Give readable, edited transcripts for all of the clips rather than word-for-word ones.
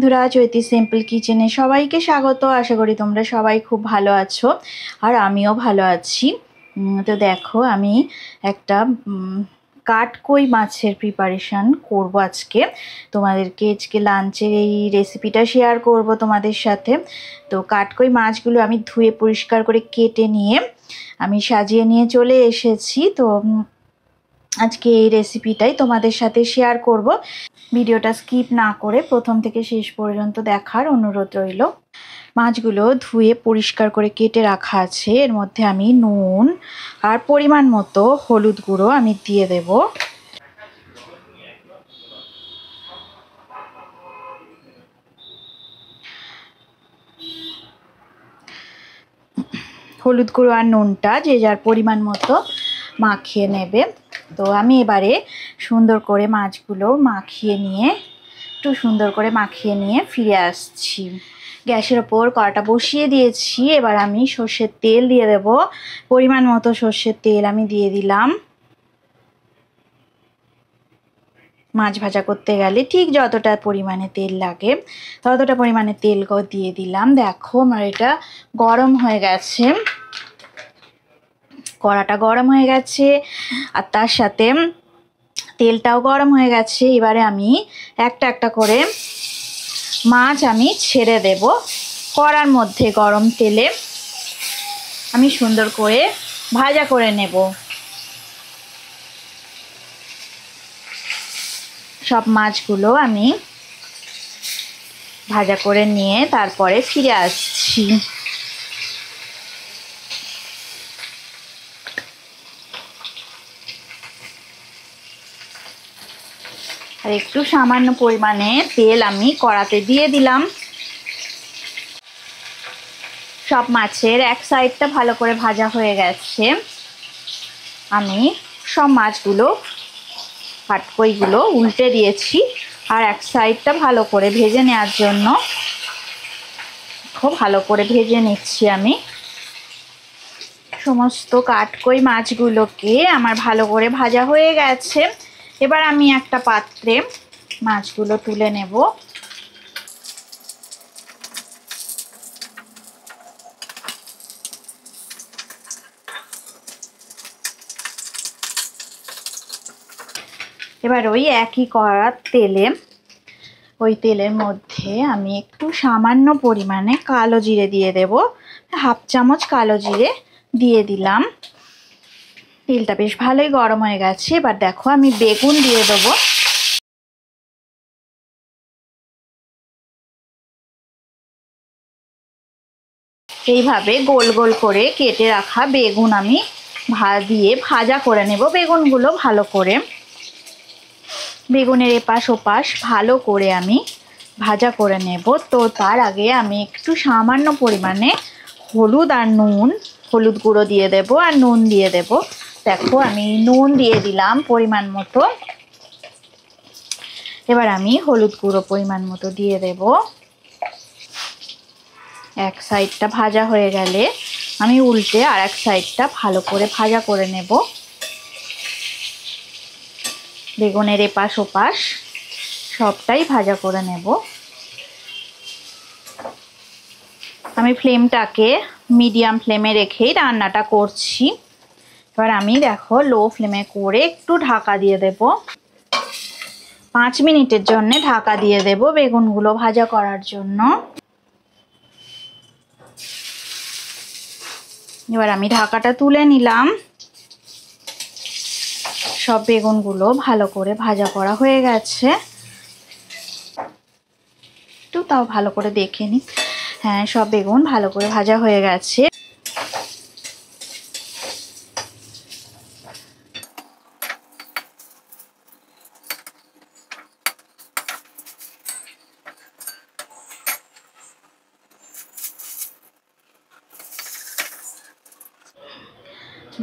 বন্ধুরা, চৈতি সিম্পল কিচেনে সবাইকে স্বাগত। আশা করি তোমরা সবাই খুব ভালো আছো আর আমিও ভালো আছি। তো দেখো, আমি একটা কাটকই মাছের প্রিপারেশান করব আজকে। তোমাদেরকে আজকে লাঞ্চের এই রেসিপিটা শেয়ার করব তোমাদের সাথে। তো কাটকই মাছগুলো আমি ধুয়ে পরিষ্কার করে কেটে নিয়ে আমি সাজিয়ে নিয়ে চলে এসেছি। তো আজকে এই রেসিপিটাই তোমাদের সাথে শেয়ার করব। ভিডিওটা স্কিপ না করে প্রথম থেকে শেষ পর্যন্ত দেখার অনুরোধ রইল। মাছগুলো ধুয়ে পরিষ্কার করে কেটে রাখা আছে। এর মধ্যে আমি নুন আর পরিমাণ মতো হলুদ গুঁড়ো আমি দিয়ে দেব। হলুদ গুঁড়ো আর নুনটা যে যার পরিমাণ মতো মাখিয়ে নেবে। তো আমি এবারে সুন্দর করে মাছগুলো একটু সুন্দর করে মাখিয়ে নিয়ে ফিরে আসছি। গ্যাসের ওপর কড়াটা বসিয়ে দিয়েছি। এবার আমি সর্ষের তেল দিয়ে দেব। পরিমাণ মতো সর্ষের তেল আমি দিয়ে দিলাম। মাছ ভাজা করতে গেলে ঠিক যতটা পরিমাণে তেল লাগে ততটা পরিমাণে তেল দিয়ে দিলাম। দেখো, আমার এটা গরম হয়ে গেছে, কড়াটা গরম হয়ে গেছে আর তার সাথে তেলটাও গরম হয়ে গেছে। এবারে আমি একটা একটা করে মাছ আমি ছেড়ে দেব কড়ার মধ্যে। গরম তেলে আমি সুন্দর করে ভাজা করে নেব। সব মাছগুলো আমি ভাজা করে নিয়ে তারপরে ফিরে আসছি। আর একটু সামান্য পরিমাণে তেল আমি কড়াতে দিয়ে দিলাম। সব মাছের এক সাইডটা ভালো করে ভাজা হয়ে গেছে। আমি সব মাছগুলো কাটকইগুলো উল্টে দিয়েছি আর এক সাইডটা ভালো করে ভেজে নেওয়ার জন্য খুব ভালো করে ভেজে নিচ্ছি। আমি সমস্ত কাটকই মাছগুলোকে আমার ভালো করে ভাজা হয়ে গেছে। এবার আমি একটা পাত্রে মাছগুলো তুলে নেব। এবার ওই একই কড়ার তেলে ওই তেলের মধ্যে আমি একটু সামান্য পরিমাণে কালো জিরে দিয়ে দেব। হাফ চামচ কালো জিরে দিয়ে দিলাম। তেলটা বেশ ভালোই গরম হয়ে গেছে। এবার দেখো, আমি বেগুন দিয়ে দেবো। এইভাবে গোল গোল করে কেটে রাখা বেগুন আমি দিয়ে ভাজা করে নেব। বেগুনগুলো ভালো করে, বেগুনের এপাশ ওপাশ ভালো করে আমি ভাজা করে নেব। তো তার আগে আমি একটু সামান্য পরিমাণে হলুদ গুঁড়ো দিয়ে দেব আর নুন দিয়ে দেব। দেখো, আমি নুন দিয়ে দিলাম পরিমাণ মতো। এবার আমি হলুদ গুঁড়ো পরিমাণ মতো দিয়ে দেব। এক সাইডটা ভাজা হয়ে গেলে আমি উল্টে আর এক সাইডটা ভালো করে ভাজা করে নেব। বেগুনের এপাশ ওপাশ সবটাই ভাজা করে নেব। আমি ফ্লেমটাকে মিডিয়াম ফ্লেমে রেখেই রান্নাটা করছি। এবার আমি দেখো লো ফ্লেমে করে একটু ঢাকা দিয়ে দেব। 5 মিনিটের জন্য ঢাকা দিয়ে দেব বেগুনগুলো ভাজা করার জন্য। এবার আমি ঢাকাটা তুলে নিলাম। সব বেগুনগুলো ভালো করে ভাজা করা হয়ে গেছে। একটু তাও ভালো করে দেখে নি। হ্যাঁ, সব বেগুন ভালো করে ভাজা হয়ে গেছে।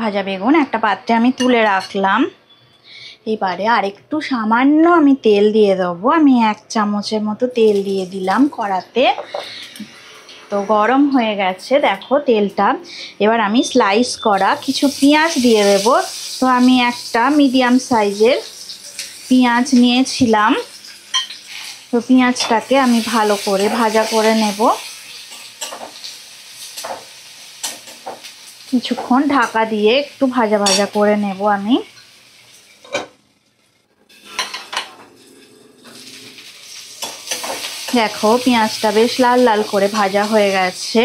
ভাজা বেগুন একটা পাত্রে আমি তুলে রাখলাম। এবারে আরেকটু সামান্য আমি তেল দিয়ে দেবো। আমি 1 চামচের মতো তেল দিয়ে দিলাম কড়াতে। তো গরম হয়ে গেছে দেখো তেলটা। এবার আমি স্লাইস করা কিছু পেঁয়াজ দিয়ে দেব। তো আমি একটা মিডিয়াম সাইজের পেঁয়াজ নিয়েছিলাম। তো পেঁয়াজটাকে আমি ভালো করে ভাজা করে নেব, কিছুক্ষণ ঢাকা দিয়ে একটু ভাজা ভাজা করে নেব আমি। দেখো পেঁয়াজটা বেশ লাল লাল করে ভাজা হয়ে গেছে।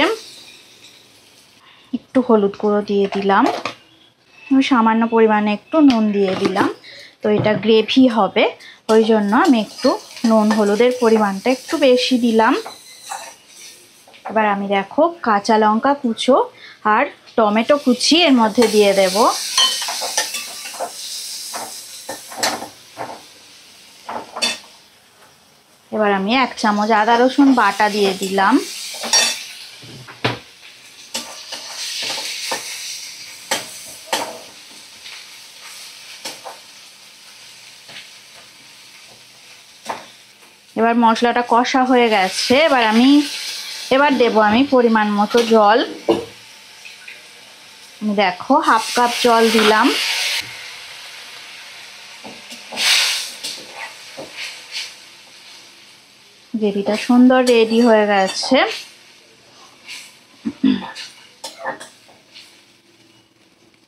একটু হলুদ গুঁড়ো দিয়ে দিলাম, সামান্য পরিমাণে একটু নুন দিয়ে দিলাম। তো এটা গ্রেভি হবে, ওই জন্য আমি একটু নুন হলুদের পরিমাণটা একটু বেশি দিলাম। এবার আমি দেখো কাঁচা লঙ্কা কুচো আর টমেটো কুচি এর মধ্যে দিয়ে দেব। এবার আমি 1 চামচ আদা রসুন বাটা দিয়ে দিলাম। এবার মশলাটা কষা হয়ে গেছে, এবার দেব আমি পরিমাণ মতো জল। দেখো 1/2 কাপ জল দিলাম। গ্রেভিটা সুন্দর রেডি হয়ে গেছে।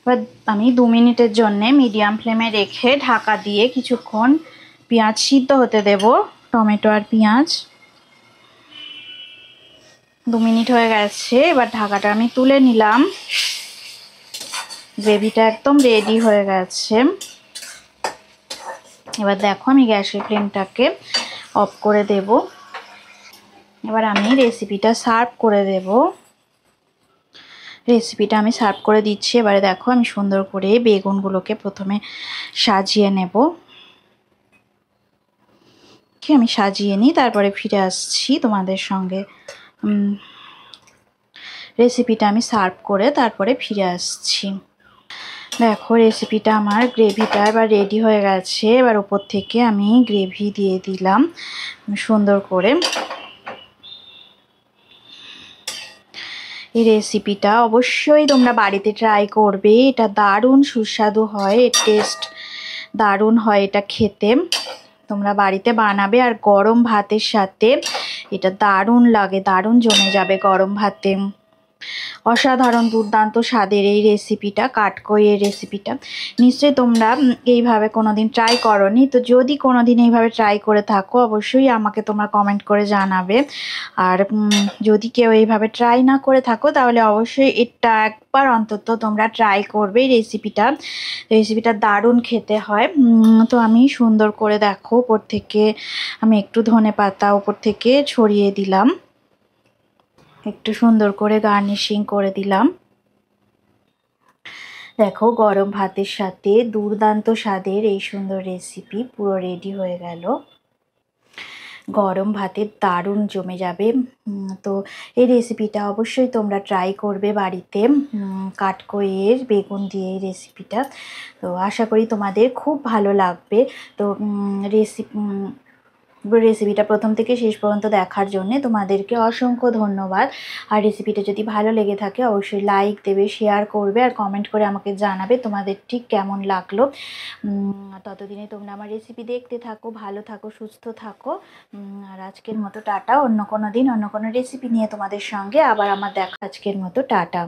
এবার আমি 2 মিনিটের জন্য মিডিয়াম ফ্লেমে রেখে ঢাকা দিয়ে কিছুক্ষণ পেঁয়াজ সিদ্ধ হতে দেব, টমেটো আর পেঁয়াজ। 2 মিনিট হয়ে গেছে, এবার ঢাকাটা আমি তুলে নিলাম। গ্রেভিটা একদম রেডি হয়ে গেছে। এবার দেখো আমি গ্যাসের ফ্লেমটাকে অফ করে দেব। এবার আমি রেসিপিটা সার্ভ করে দেব। রেসিপিটা আমি সার্ভ করে দিচ্ছি। এবারে দেখো আমি সুন্দর করে বেগুনগুলোকে প্রথমে সাজিয়ে নেব। আমি সাজিয়ে নিই, তারপরে ফিরে আসছি তোমাদের সঙ্গে। রেসিপিটা আমি সার্ভ করে তারপরে ফিরে আসছি। দেখো রেসিপিটা আমার গ্রেভিটা এবার রেডি হয়ে গেছে। এবার উপর থেকে আমি গ্রেভি দিয়ে দিলাম সুন্দর করে। এই রেসিপিটা অবশ্যই তোমরা বাড়িতে ট্রাই করবে, এটা দারুণ সুস্বাদু হয়, এর টেস্ট দারুণ হয় এটা খেতে। তোমরা বাড়িতে বানাবে আর গরম ভাতের সাথে এটা দারুণ লাগে, দারুণ জমে যাবে গরম ভাতে। অসাধারণ দুর্দান্ত স্বাদের এই রেসিপিটা, কাঠকইয়ের রেসিপিটা নিশ্চয়ই তোমরা এইভাবে কোনোদিন ট্রাই করোনি। তো যদি কোনোদিন এইভাবে ট্রাই করে থাকো অবশ্যই আমাকে তোমরা কমেন্ট করে জানাবে। আর যদি কেউ এইভাবে ট্রাই না করে থাকো তাহলে অবশ্যই এটা একবার অন্তত তোমরা ট্রাই করবে। রেসিপিটা দারুণ খেতে হয়। তো আমি সুন্দর করে দেখো উপর থেকে আমি একটু ধনেপাতা উপর থেকে ছড়িয়ে দিলাম, একটু সুন্দর করে গার্নিশিং করে দিলাম। দেখো গরম ভাতের সাথে দুর্দান্ত স্বাদের এই সুন্দর রেসিপি পুরো রেডি হয়ে গেল। গরম ভাতে দারুণ জমে যাবে। তো এই রেসিপিটা অবশ্যই তোমরা ট্রাই করবে বাড়িতে, কাঠকইয়ের বেগুন দিয়ে এই রেসিপিটা। তো আশা করি তোমাদের খুব ভালো লাগবে। তো রেসিপিটা প্রথম থেকে শেষ পর্যন্ত দেখার জন্য তোমাদেরকে অসংখ্য ধন্যবাদ। আর রেসিপিটা যদি ভালো লেগে থাকে অবশ্যই লাইক দেবে, শেয়ার করবে আর কমেন্ট করে আমাকে জানাবে তোমাদের ঠিক কেমন লাগলো। ততদিনে তোমরা আমার রেসিপি দেখতে থাকো, ভালো থাকো, সুস্থ থাকো। আর আজকের মতো টাটা। অন্য কোনো দিন অন্য কোনো রেসিপি নিয়ে তোমাদের সঙ্গে আবার আমার দেখা। আজকের মতো টাটা।